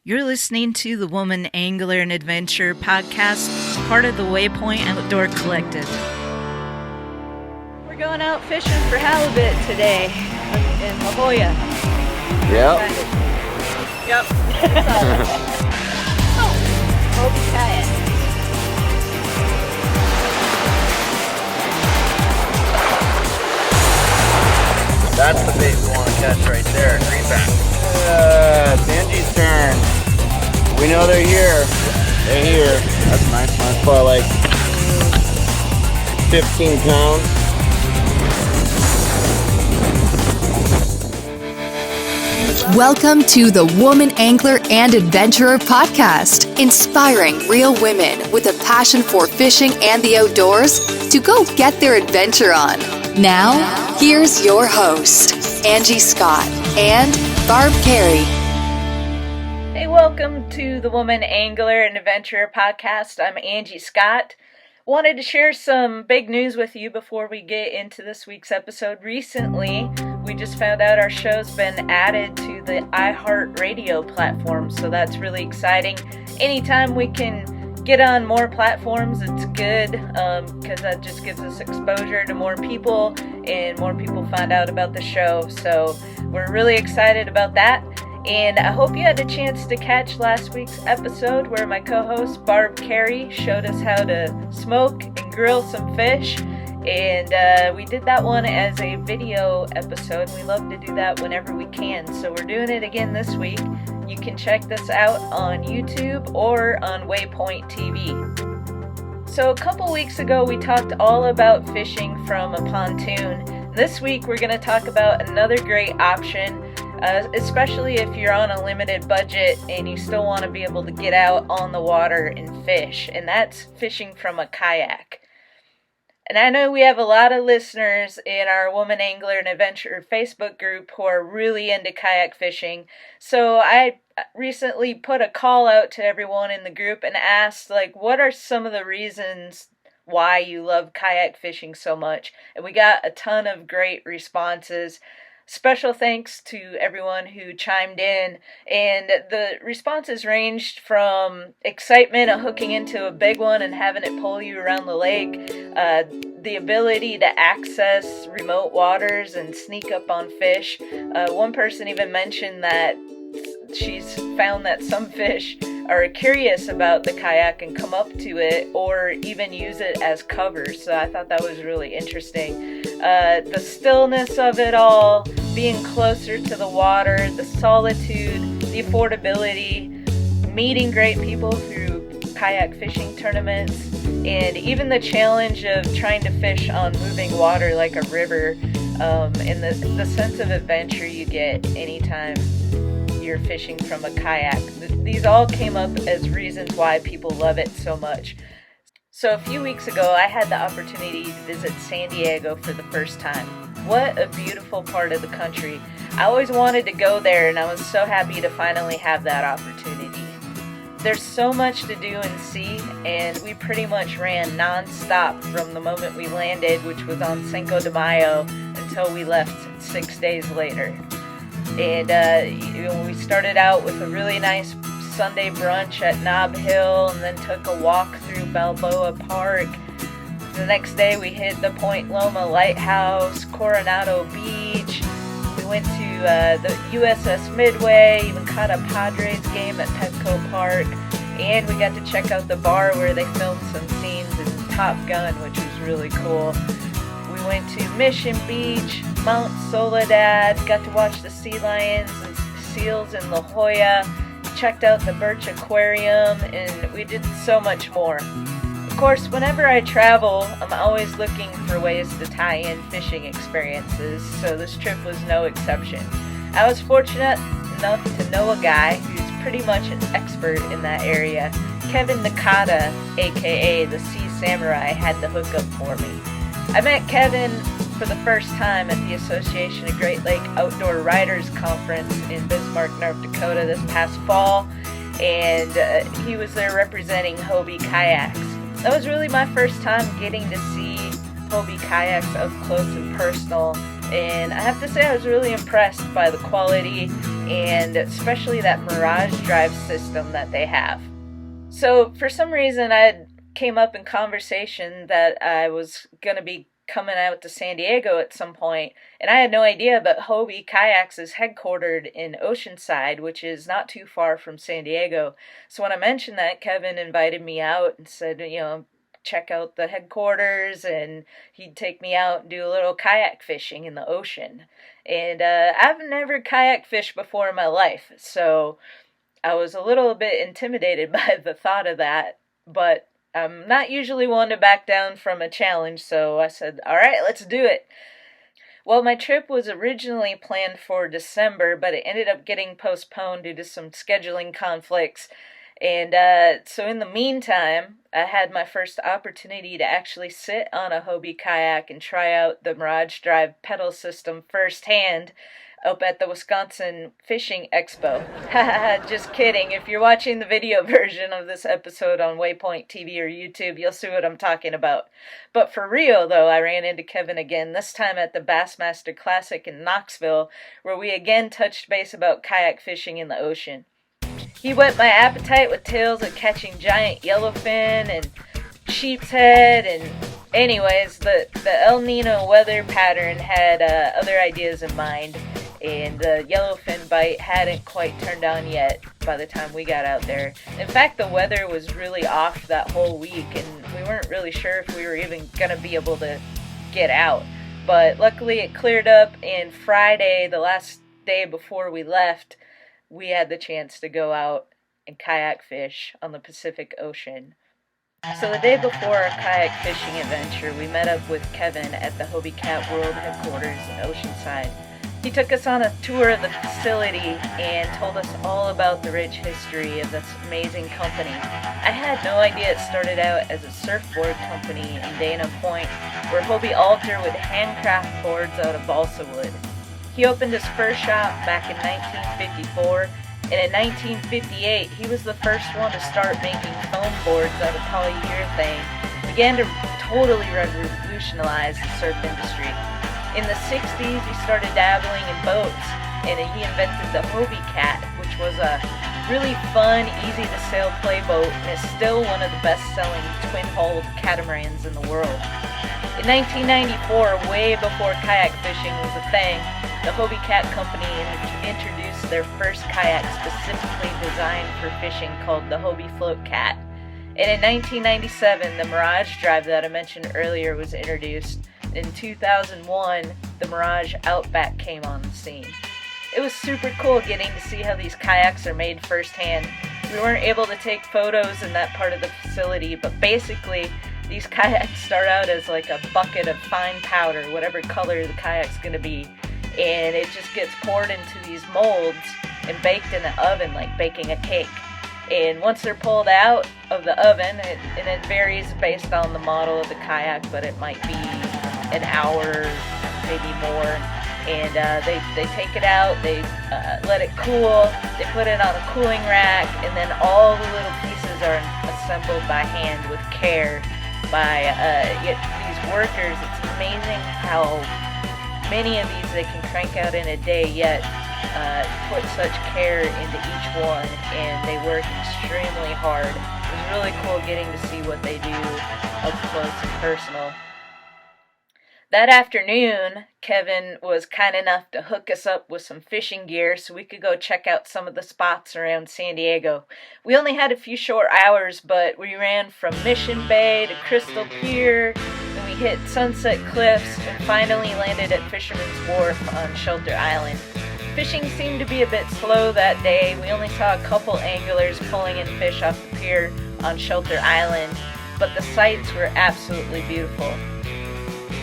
You're listening to the Woman Angler and Adventure podcast, part of the Waypoint Outdoor Collective. We're going out fishing for halibut today in La Jolla. Yep. Yep. Hobie Cat. That's the bait we want to catch right there, greenback. It's Angie's turn. We know they're here. They're here. That's a nice one. For like 15 pounds. Welcome to the Woman Angler and Adventurer podcast, inspiring real women with a passion for fishing and the outdoors to go get their adventure on. Now, here's your host, Angie Scott and Barb Carey. Hey, welcome to the Woman Angler and Adventurer podcast. I'm Angie Scott. Wanted to share some big news with you before we get into this week's episode. Recently, we just found out our show's been added to the iHeartRadio platform, so that's really exciting. Anytime we can get on more platforms, it's good, because that just gives us exposure to more people, and more people find out about the show, so we're really excited about that. And I hope you had a chance to catch last week's episode where my co-host Barb Carey showed us how to smoke and grill some fish. And we did that one as a video episode. We love to do that whenever we can. So we're doing it again this week. You can check this out on YouTube or on Waypoint TV. So a couple weeks ago, we talked all about fishing from a pontoon. This week, we're going to talk about another great option, especially if you're on a limited budget and you still want to be able to get out on the water and fish. And that's fishing from a kayak. And I know we have a lot of listeners in our Woman Angler and Adventurer Facebook group who are really into kayak fishing. So I recently put a call out to everyone in the group and asked, what are some of the reasons why you love kayak fishing so much? And we got a ton of great responses. Special thanks to everyone who chimed in, and the responses ranged from excitement of hooking into a big one and having it pull you around the lake, the ability to access remote waters and sneak up on fish. One person even mentioned that she's found that some fish are curious about the kayak and come up to it or even use it as cover. So I thought that was really interesting. The stillness of it all, being closer to the water, the solitude, the affordability, meeting great people through kayak fishing tournaments, and even the challenge of trying to fish on moving water like a river, and the sense of adventure you get anytime you're fishing from a kayak. These all came up as reasons why people love it so much. So a few weeks ago, I had the opportunity to visit San Diego for the first time. What a beautiful part of the country. I always wanted to go there, and I was so happy to finally have that opportunity. There's so much to do and see, and we pretty much ran non-stop from the moment we landed, which was on Cinco de Mayo, until we left 6 days later. And we started out with a really nice Sunday brunch at Nob Hill, and then took a walk through Balboa Park. The next day we hit the Point Loma Lighthouse, Coronado Beach. We went to the USS Midway, even caught a Padres game at Petco Park, and we got to check out the bar where they filmed some scenes in Top Gun, which was really cool. We went to Mission Beach, Mount Soledad, got to watch the sea lions and seals in La Jolla, checked out the Birch Aquarium, and we did so much more. Of course, whenever I travel, I'm always looking for ways to tie in fishing experiences, so this trip was no exception. I was fortunate enough to know a guy who's pretty much an expert in that area. Kevin Nakada, a.k.a. the Sea Samurai, had the hookup for me. I met Kevin for the first time at the Association of Great Lake Outdoor Riders Conference in Bismarck, North Dakota this past fall, and he was there representing Hobie Kayaks. That was really my first time getting to see Hobie Kayaks up close and personal, and I have to say I was really impressed by the quality and especially that Mirage Drive system that they have. So for some reason I came up in conversation that I was going to be coming out to San Diego at some point, and I had no idea, but Hobie Kayaks is headquartered in Oceanside, which is not too far from San Diego. So when I mentioned that, Kevin invited me out and said, check out the headquarters, and he'd take me out and do a little kayak fishing in the ocean. And I've never kayak fished before in my life, so I was a little bit intimidated by the thought of that, but I'm not usually one to back down from a challenge, so I said, all right, let's do it. Well, my trip was originally planned for December, but it ended up getting postponed due to some scheduling conflicts. And so in the meantime, I had my first opportunity to actually sit on a Hobie kayak and try out the Mirage Drive pedal system firsthand up at the Wisconsin Fishing Expo. Haha, just kidding. If you're watching the video version of this episode on Waypoint TV or YouTube, you'll see what I'm talking about. But for real, though, I ran into Kevin again, this time at the Bassmaster Classic in Knoxville, where we again touched base about kayak fishing in the ocean. He whet my appetite with tales of catching giant yellowfin and sheep's head, and anyways, the El Nino weather pattern had other ideas in mind, and the yellowfin bite hadn't quite turned on yet by the time we got out there. In fact, the weather was really off that whole week, and we weren't really sure if we were even going to be able to get out. But luckily it cleared up, and Friday, the last day before we left, we had the chance to go out and kayak fish on the Pacific Ocean. So the day before our kayak fishing adventure, we met up with Kevin at the Hobie Cat World headquarters in Oceanside. He took us on a tour of the facility and told us all about the rich history of this amazing company. I had no idea it started out as a surfboard company in Dana Point, where Hobie Alter would handcraft boards out of balsa wood. He opened his first shop back in 1954, and in 1958 he was the first one to start making foam boards out of polyurethane, began to totally revolutionize the surf industry. In the 60s, he started dabbling in boats, and he invented the Hobie Cat, which was a really fun, easy-to-sail playboat, and is still one of the best-selling twin-hulled catamarans in the world. In 1994, way before kayak fishing was a thing, the Hobie Cat Company introduced their first kayak specifically designed for fishing called the Hobie Float Cat. And in 1997, the Mirage Drive that I mentioned earlier was introduced. In 2001, the Mirage Outback came on the scene. It was super cool getting to see how these kayaks are made firsthand. We weren't able to take photos in that part of the facility, but basically, these kayaks start out as like a bucket of fine powder, whatever color the kayak's going to be, and it just gets poured into these molds and baked in the oven like baking a cake. And once they're pulled out of the oven, and it varies based on the model of the kayak, but it might be an hour, maybe more, and they take it out, they let it cool, they put it on a cooling rack, and then all the little pieces are assembled by hand with care by these workers. It's amazing how many of these they can crank out in a day, yet put such care into each one, and they work extremely hard. It was really cool getting to see what they do up close and personal. That afternoon, Kevin was kind enough to hook us up with some fishing gear so we could go check out some of the spots around San Diego. We only had a few short hours, but we ran from Mission Bay to Crystal Pier, and we hit Sunset Cliffs, and finally landed at Fisherman's Wharf on Shelter Island. Fishing seemed to be a bit slow that day. We only saw a couple anglers pulling in fish off the pier on Shelter Island, but the sights were absolutely beautiful.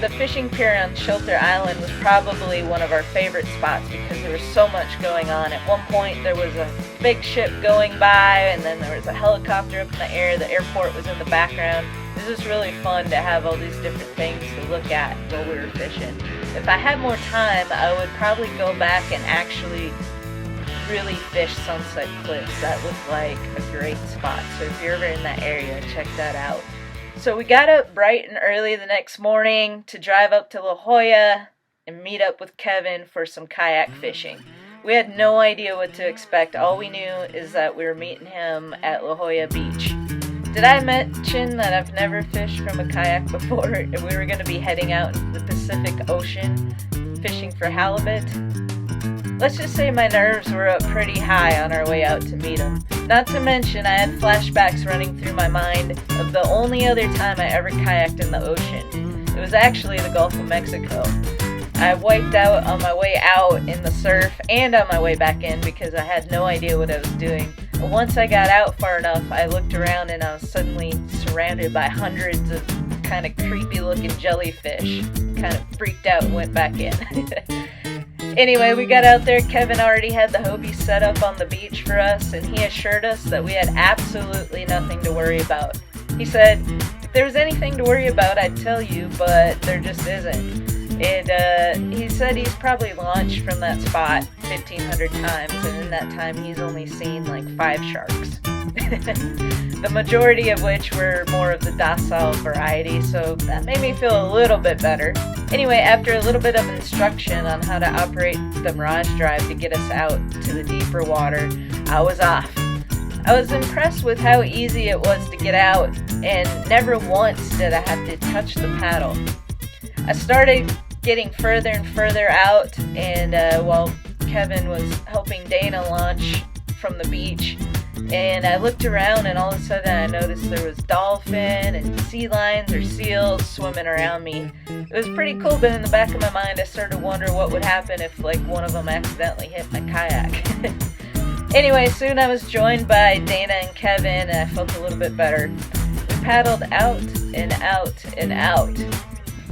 The fishing pier on Shelter Island was probably one of our favorite spots because there was so much going on. At one point there was a big ship going by, and then there was a helicopter up in the air. The airport was in the background. It was just really fun to have all these different things to look at while we were fishing. If I had more time, I would probably go back and actually really fish Sunset Cliffs. That looked like a great spot. So if you're ever in that area, check that out. So we got up bright and early the next morning to drive up to La Jolla and meet up with Kevin for some kayak fishing. We had no idea what to expect. All we knew is that we were meeting him at La Jolla Beach. Did I mention that I've never fished from a kayak before and we were going to be heading out into the Pacific Ocean fishing for halibut? Let's just say my nerves were up pretty high on our way out to meet him. Not to mention I had flashbacks running through my mind of the only other time I ever kayaked in the ocean. It was actually the Gulf of Mexico. I wiped out on my way out in the surf and on my way back in because I had no idea what I was doing. But once I got out far enough, I looked around and I was suddenly surrounded by hundreds of kind of creepy looking jellyfish. Kind of freaked out and went back in. Anyway, we got out there. Kevin already had the Hobie set up on the beach for us, and he assured us that we had absolutely nothing to worry about. He said, if there was anything to worry about, I'd tell you, but there just isn't. And he said he's probably launched from that spot 1,500 times, and in that time he's only seen like 5 sharks. The majority of which were more of the docile variety, so that made me feel a little bit better. Anyway, after a little bit of instruction on how to operate the Mirage Drive to get us out to the deeper water, I was off. I was impressed with how easy it was to get out, and never once did I have to touch the paddle. I started getting further and further out, and while Kevin was helping Dana launch from the beach, and I looked around, and all of a sudden I noticed there was dolphin and sea lions or seals swimming around me. It was pretty cool, but in the back of my mind I started to wonder what would happen if like one of them accidentally hit my kayak. Anyway, soon I was joined by Dana and Kevin, and I felt a little bit better. We paddled out and out and out.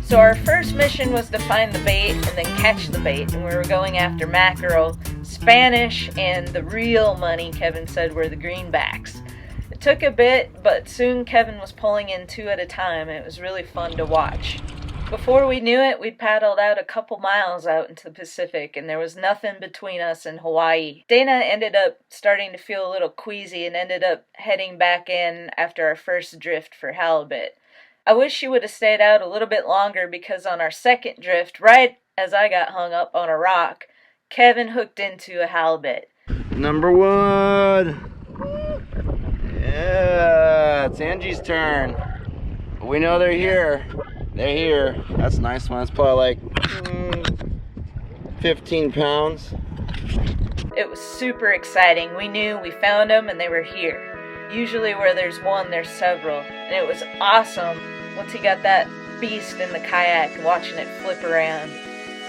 So our first mission was to find the bait and then catch the bait, and we were going after mackerel, Spanish, and the real money, Kevin said, were the greenbacks. It took a bit, but soon Kevin was pulling in 2 at a time, and it was really fun to watch. Before we knew it, we'd paddled out a couple miles out into the Pacific, and there was nothing between us and Hawaii. Dana ended up starting to feel a little queasy and ended up heading back in after our first drift for halibut. I wish she would have stayed out a little bit longer because on our second drift, right as I got hung up on a rock, Kevin hooked into a halibut. Number 1. Yeah, it's Angie's turn. We know they're here. They're here. That's a nice one. It's probably like 15 pounds. It was super exciting. We knew we found them and they were here. Usually where there's one, there's several. And it was awesome once he got that beast in the kayak and watching it flip around.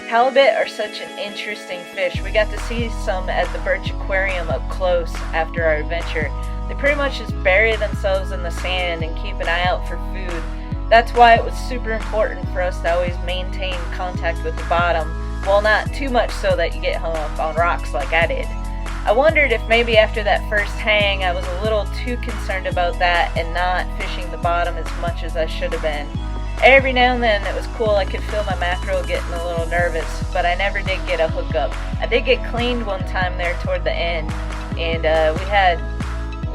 Halibut are such an interesting fish. We got to see some at the Birch Aquarium up close after our adventure. They pretty much just bury themselves in the sand and keep an eye out for food. That's why it was super important for us to always maintain contact with the bottom, while not too much so that you get hung up on rocks like I did. I wondered if maybe after that first hang I was a little too concerned about that and not fishing the bottom as much as I should have been. Every now and then it was cool. I could feel my mackerel getting a little nervous, but I never did get a hookup. I did get cleaned one time there toward the end, and we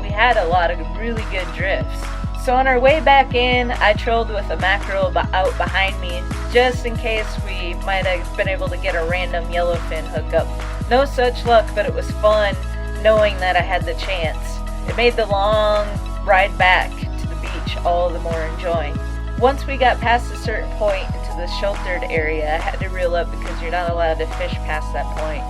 had a lot of really good drifts. So on our way back in, I trolled with a mackerel out behind me, just in case we might have been able to get a random yellowfin hookup. No such luck, but it was fun knowing that I had the chance. It made the long ride back to the beach all the more enjoying. Once we got past a certain point into the sheltered area, I had to reel up because you're not allowed to fish past that point.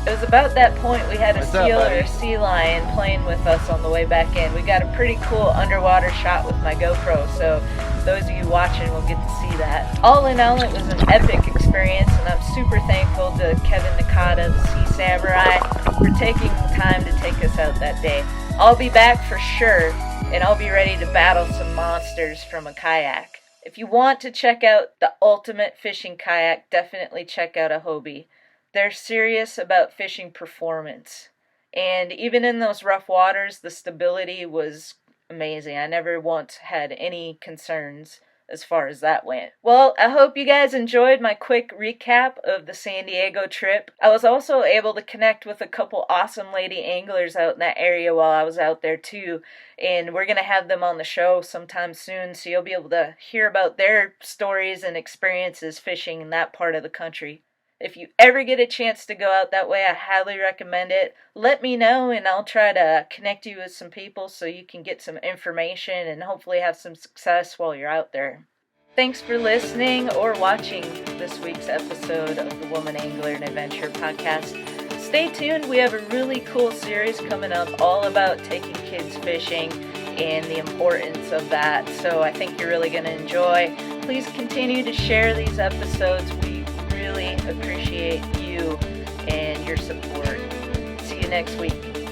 It was about that point we had a seal or a sea lion playing with us on the way back in. We got a pretty cool underwater shot with my GoPro, so those of you watching will get to see that. All in all, it was an epic experience, and I'm super thankful to Kevin Nakada, the Sea Samurai, for taking the time to take us out that day. I'll be back for sure, and I'll be ready to battle some monsters from a kayak. If you want to check out the ultimate fishing kayak, definitely check out a Hobie. They're serious about fishing performance. And even in those rough waters, the stability was amazing. I never once had any concerns as far as that went. Well, I hope you guys enjoyed my quick recap of the San Diego trip. I was also able to connect with a couple awesome lady anglers out in that area while I was out there too. And we're going to have them on the show sometime soon, so you'll be able to hear about their stories and experiences fishing in that part of the country. If you ever get a chance to go out that way, I highly recommend it. Let me know, and I'll try to connect you with some people so you can get some information and hopefully have some success while you're out there. Thanks for listening or watching this week's episode of the Woman Angler and Adventure podcast. Stay tuned. We have a really cool series coming up all about taking kids fishing and the importance of that. So I think you're really going to enjoy. Please continue to share these episodes. We really appreciate you and your support. See you next week.